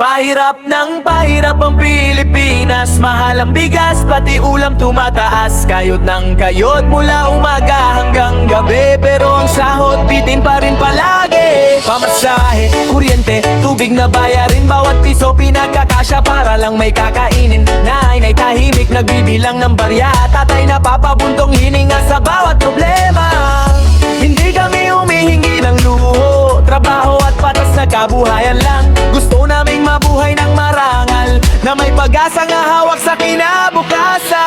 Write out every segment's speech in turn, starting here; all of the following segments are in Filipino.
Pahirap ng pahirap ang Pilipinas, mahal ang bigas, pati ulam tumataas. Kayod ng kayod mula umaga hanggang gabi, pero ang sahod bitin pa rin palagi. Pamasahe, kuryente, tubig na bayarin, bawat piso pinagkakasya para lang may kakainin. Nanay tahimik nagbibilang ng barya, tatay napapabuntong hininga sa bawat problema. Hindi kami humihingi ng luho, trabaho at patas na kabuhayan lang. Gusto naming mabuhay ng marangal, na may pag-asang hawak sa kinabukasan.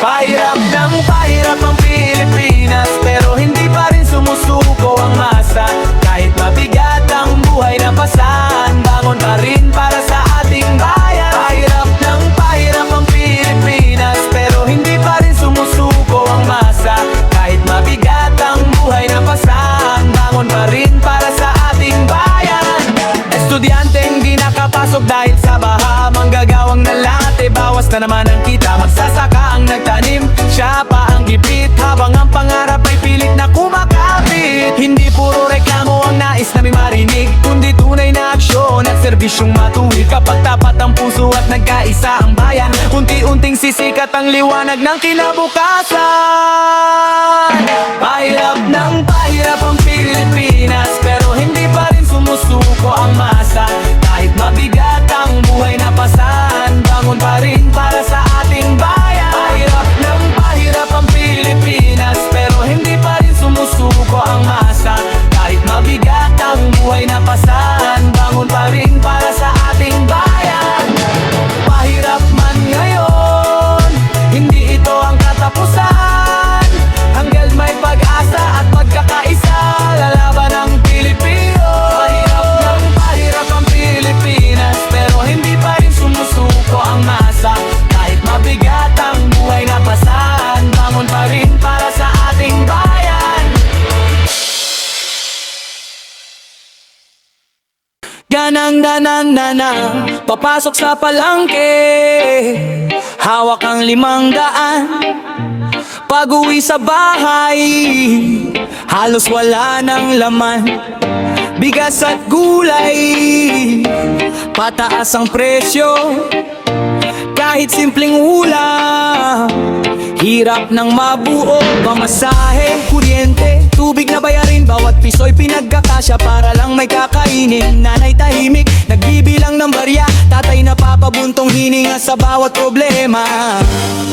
Pahirap ng pahirap ang Pilipinas, pero hindi pa rin sumusuko ang masa. Kahit mabigat ang buhay na pasan, bangon pa rin para sa ating bayan. Pahirap ng pahirap ang Pilipinas, pero hindi pa rin sumusuko ang masa. Kahit mabigat ang buhay na pasan, bangon pa rin para sa ating bayan. Estudyante hindi nakapasok dahil sa baha, manggagawang nalate, bawas na naman ang kita. Magsasaka ang nagtanim, siya pa ang gipit, habang ang pangarap ay pilit na kumakapit. Hindi puro reklamo ang nais namin marinig, kundi tunay na aksyon at serbisyong matuwid. Kapag tapat ang puso at nagkaisa ang bayan, unti-unting sisikat ang liwanag ng kinabukasan. Pahirap ng pahirap ang Pilipinas, pero hindi pa rin sumusuko ang masa. Kahit mabigat ang buhay na pasan, bangon pa rin para sa ating bayan. Pahirap ng pahirap ang Pilipinas, pero hindi pa rin sumusuko ang masa. Kahit mabigat ang buhay na pasan, bangon pa rin para sa ating bayan. Pahirap man ngayon, hindi ito ang katapusan. Hanggang may pag-asa at pagkakaisa, lalaban ang Pilipino. Pahirap ng pahirap ang Pilipinas, pero hindi pa rin sumusuko ang masa. Kahit mabigat ang buhay na pasan, bangon pa rin para sa ating bayan. Ganang-danang-nana, papasok sa palangke, hawak ang 500. Pag-uwi sa bahay, halos wala ng laman. Bigas at gulay, pataas ang presyo. Kahit simpleng ulam, hirap ng mabuo. Pamasahe, kuryente, tubig na bayarin, bawat piso'y pinagkakasya para lang may kakainin. Nanay tahimik, nagbibilang ng barya, tatay napapabuntong hininga sa bawat problema.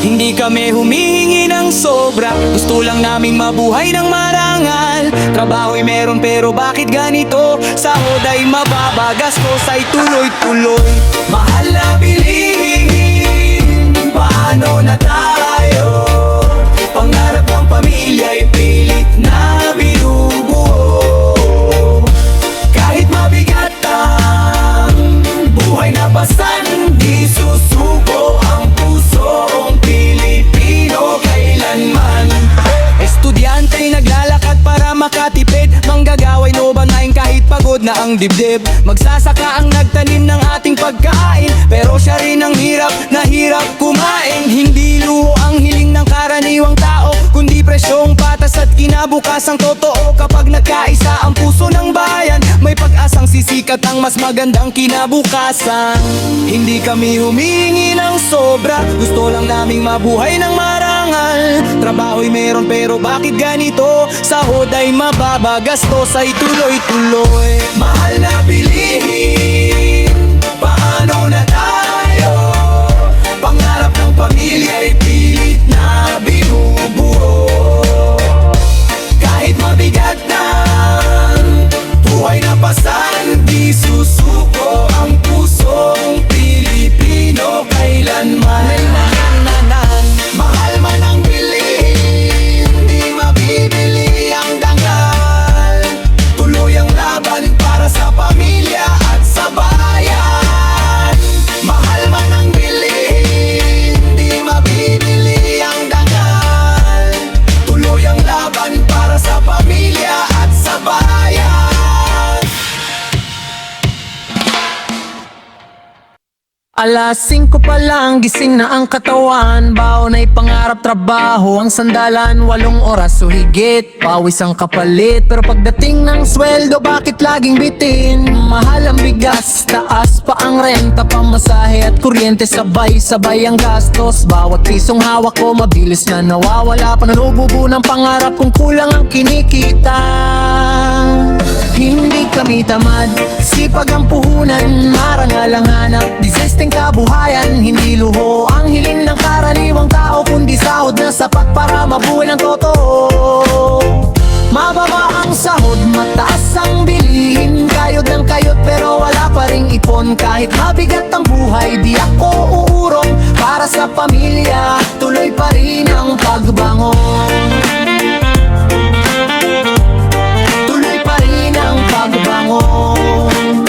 Hindi kami humihingi ng sobra, gusto lang naming mabuhay ng marangal. Trabaho'y meron pero bakit ganito? Sahod ay mababa, gastos ay tuloy-tuloy. Mahal na bilihin, paano na tayo? Pangarap ng pamilya'y pilit na binubuo. Kahit mabigat ang buhay na pasan, di susuko ang pusong Pilipino kailanman. Estudyanteng naglalakad para makatipid, manggagaway lobanain kahit pagod na ang dibdib. Magsasaka ang nagtanim ng ating pagkain, pero siya rin ang hirap na hirap kumain. Hindi luho ang hiling ng karaniwang tao, kundi presyong patas at kinabukasang totoo. Kapag nagkaisa ang puso ng bayan, may pag-asang sisikat ang mas magandang kinabukasan. Hindi kami humingi ng sobra, gusto lang naming mabuhay ng marangal. Trabaho'y meron pero bakit ganito? Sahod ay mababa, gastos ay tuloy-tuloy. Mahal na bilihin, paano na tayo? Pangarap ng pamilya'y pilit na binubuo. Kahit mabigat ng buhay na pasan, di susuko ang pusong Pilipino kailanman. Mahal man ang bilihin, di mabibili ang dangal. Tuloy ang laban para sa pamilya at sa bayan. Mahal man ang bilihin, di mabibili ang dangal. Tuloy ang laban para sa pamilya at sa bayan. Alas 5 pa lang, gising na ang katawan. Baon ay pangarap, trabaho ang sandalan. 8 oras o higit, pawis ang kapalit. Pero pagdating ng sweldo, bakit laging bitin? Mahal ang bigay ang renta, pamasahe at kuryente, sabay-sabay ang gastos. Bawat pisong hawak ko mabilis na nawawala, pananububo ng pangarap kung kulang ang kinikita. Hindi kami tamad, sipag ang puhunan, marangal ang hanap, desisting kabuhayan. Hindi luho ang hiling ng karaniwang tao, kundi sahod na sapat para mabuhay ng totoo. Mababa ang sahod, mataas ang bilihin, kayod ng kayod pero wala pa ring ipon. Kahit mabigat ang buhay, di ako uurong, para sa pamilya, tuloy pa rin ang pagbangon. Tuloy pa rin ang pagbangon.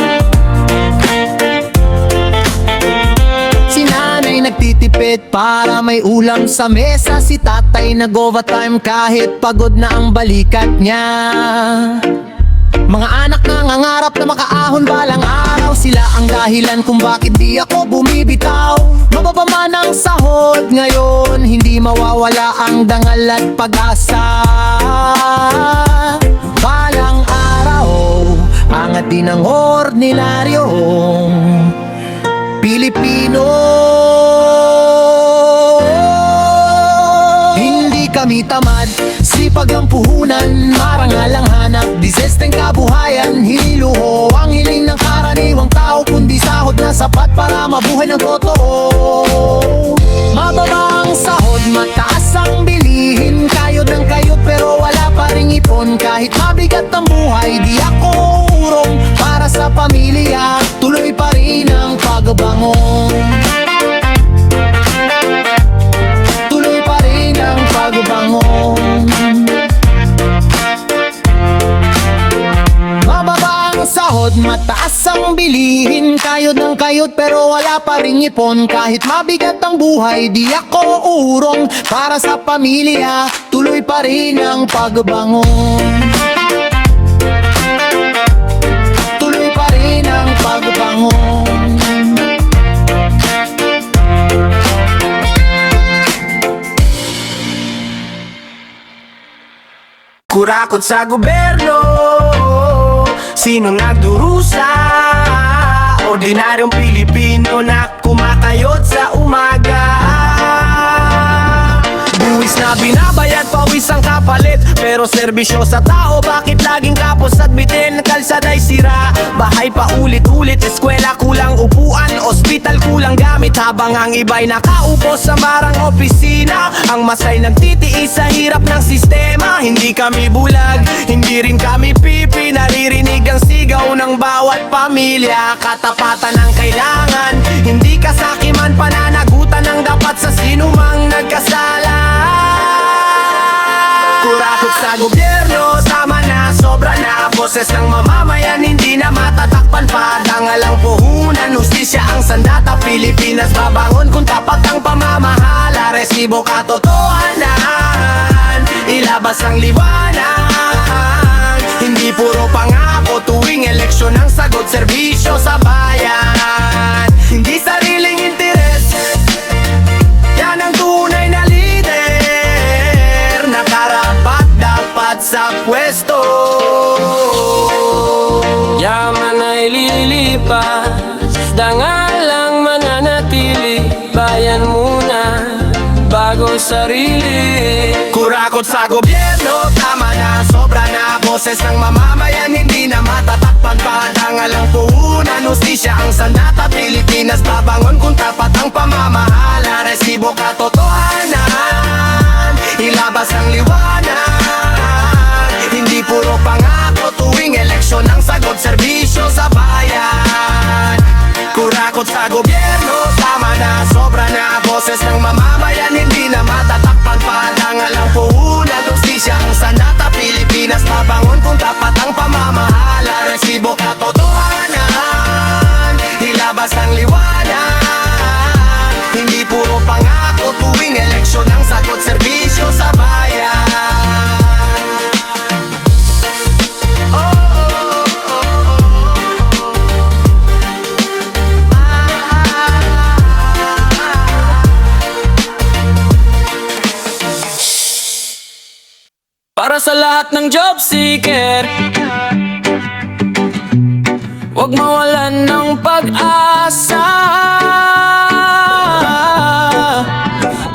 Si nanay nagtitipid para may ulam sa mesa, si tatay nag-overtime kahit pagod na ang balikat niya. Mga anak nangangarap na makaahon balang araw, sila ang dahilan kung bakit di ako bumibitaw. Mababa man ang sahod ngayon, hindi mawawala ang dangal at pag-asa. Balang araw, angat din ang ordinaryong Pilipino. Hindi kami tamad, sipag ang puhunan, marangal ang hanap, desisteng kabuhayan. Hiluho ang hiling ng karaniwang tao, kundi sahod na sapat para mabuhay ng totoo. Mababa ang sahod, mataas ang bilihin, kayod ng kayod pero wala pa ring ipon. Kahit mabigat ang buhay, di ako urong, para sa pamilya, tuloy pa rin ang pagbangon. Tuloy pa rin ang pagbangon. Mababa ang sahod, mataas ang bilihin, kayod ng kayod pero wala pa ring ipon. Kahit mabigat ang buhay, di ako urong, para sa pamilya, tuloy pa rin ang pagbangon. Tuloy pa rin ang pagbangon. Kurakot sa gobyerno, sino nagdurusa? Ordinaryong Pilipino na kumakayod sa umaga. Buwis na binabayad, pawis ang kapalit, pero serbisyo sa tao, bakit laging kapos at bitin? Kalsada'y sira, bahay pa ulit-ulit, eskwela kulang upuan, ospital kulang gamit, habang ang iba'y nakaupo sa marang opisina. Ang masay nagtitiis sa hirap ng sistema. Hindi kami bulag, hindi rin kami pipi, naririnig ang sigaw ng bawat pamilya. Katapatan ang kailangan, hindi kasakiman, pananagutan ang dapat sa sinumang nagkasala. Kurakot sa gobyerno, tama na, sobra na. Boses ng mamamayan, hindi na matatakpan pa. Dangal ang puhunan, hustisya ang sandata. Pilipinas babangon kung tapat ang pamamahala. Resibo katotohanan, ilabas ang liwanag. Hindi puro pangako, tuwing eleksyon ang sagot, serbisyo sa bayan. Hindi sariling interes, yan ang tunay na leader, nakarapat dapat sa pwesto. Yaman ay lilipas, dangal lang mananatili, bayan muna bago sarili. Kurakot sa gobyerno, tama na, sobra na. Boses ng mamamayan, hindi na matatakpan pa. Dangal ang puhunan, hustisya ang sandata. Pilipinas babangon kung tapat ang pamamahala. Resibo katotohanan, ilabas ang liwanag. Hindi puro pangako, tuwing eleksyon ang sagot, serbisyo sa bayan. Kurakot sa gobyerno, tama na, sobra na. Boses ng mamamayan, hindi na matatakpan pa. Dangal ang puhunan, hustisya ang sanata. Pilipinas babangon kung tapat ang pamamahala. Resibo katotohanan, ilabas ang liwanag. Hindi puro pangako, tuwing eleksyon ang sagot, serbisyo sa bayan. Para sa lahat ng job seeker, Huwag mawalan ng pag-asa.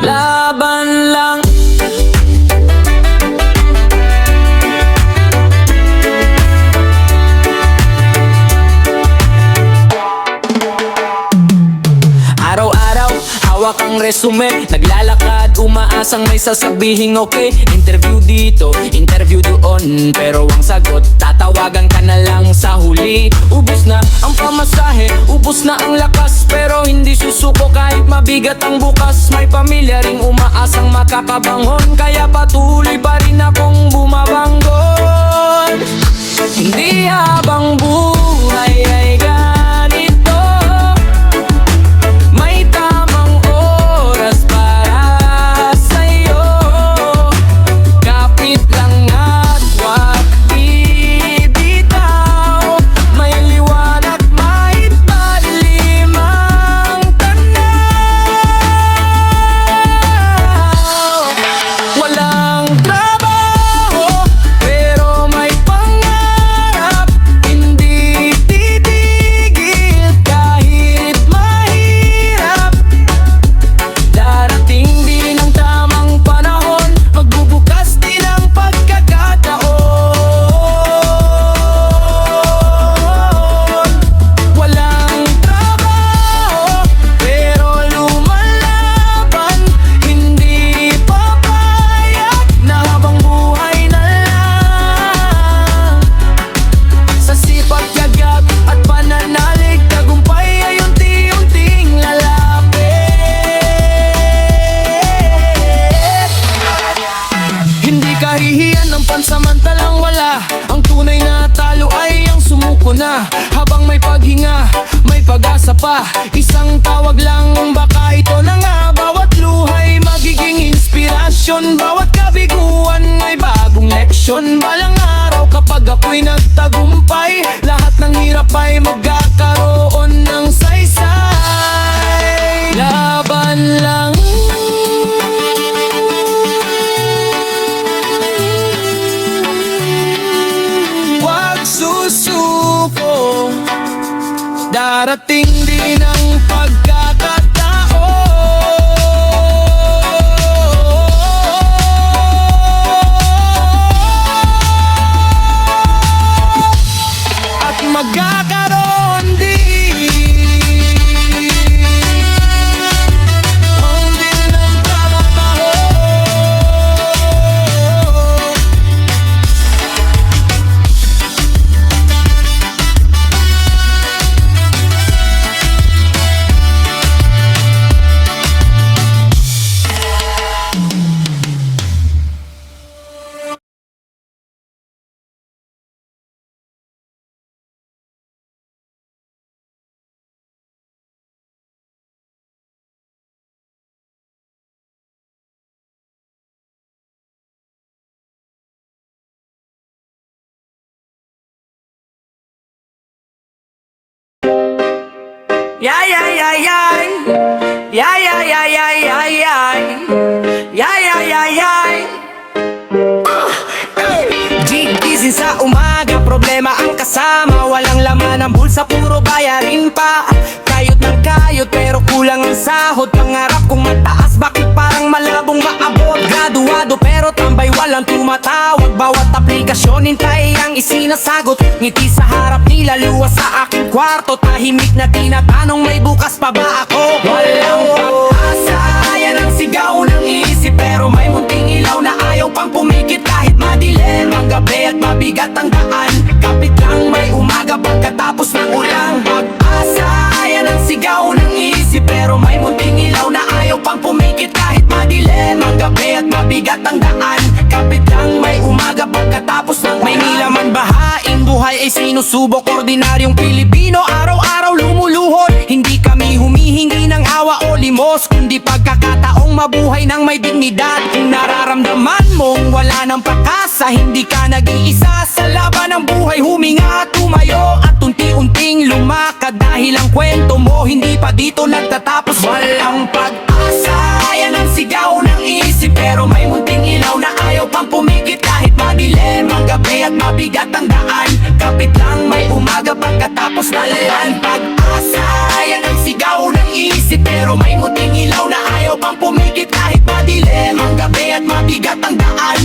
Laban lang. Araw-araw, hawak ang resume. Naglalakad, umaasang may sasabihing okay. Interview dito, interview doon, pero ang sagot, tatawagan ka na lang sa huli. Ubus na ang pamasahe, ubus na ang lakas, pero hindi susuko kahit mabigat ang bukas. May pamilya ring umaasang makakabangon, kaya patuloy pa rin akong bumabangon. Hindi habang buhay ay ganito, may tamang oras para sa'yo. Kapit lang at huwag bibitaw. May liwanag, may madilim ang tanaw. Walang trabaho, pero may pangarap. Hindi titigil kahit mahirap. Darating din ang tamang panahon, magbubukas din ang pagkakataon. Walang trabaho, pero lumalaban. Hindi papayag na habang buhay na lang. Sa sipag, yagat at pananalig, tagumpay ay unti-unting lalapit. Hindi kahihiyan ng pansamantalang wala. Ang tunay na talo ay ang sumuko na. Habang may paghinga, may pag-asa pa. Isang tawag lang, baka ito na nga. Bawat luhay magiging inspirasyon. Bawat kabiguan ay bagong leksyon. Balang araw kapag ako'y nagtagumpay, lahat ng hirap ay magkakaroon ng saysay. Laban lang. Huwag susuko, darating din ang pagkakataon. At magkakaroon din ng trabaho. Yay, yay, yay, yay. Yay, yay, yay, yay, yay, yay. Yay, yay, yay, yay. Gising sa umaga, problema ang kasama. Walang laman ang bulsa, puro bayarin pa. Kayot ng kayot, pero kulang ang sahod. Pangarap kong mataas, bakit parang malabong maabot? Graduado, pero tambay walang tumatawag. Bawat aplikasyon, hintay ang isinasagot. Ngiti sa harap nila, luwas sa aking kwarto. Tahimik na tinatanong, may bukas pa ba ako? Walang pag-asa, yan ang sigaw ng isip. Pero may munting ilaw na ayaw pang pumikit. Kahit madilim ang gabi at mabigat ang daan, kapit lang may umaga pagkatapos ng ulang. Pag-asa, yan ang sigaw ng isip. Pero may munting ilaw na ayaw pang pumikit. Kahit madilim ang gabi at mabigat ang daan, kapit lang may umaga pagkatapos ng ulan. May nilaman bahain, buhay ay sinusubok. Ordinaryong Pilipino, araw-araw lumuluhod. Hindi kami humihingi ng awa o limos, kundi pagkakataong mabuhay ng may dignidad. Kung nararamdaman mong wala ng pakasa, hindi ka nag-iisa sa laban ng buhay. Huminga at tumayo at unti-unting lumakad, dahil ang kwento mo hindi pa dito nagtatapos. Walang pag-asa, yan ang sigaw ng isip. Pero may munting ilaw na ayaw pang pumikit. Kahit madilim ang gabi at mabigat ang daan, kapit lang may umaga pagkatapos tapos nalan. Pag-asa, yan ang sigaw ng isip, pero may muting ilaw na ayaw pang pumikit kahit madilim ang gabi at mabigat ang daan.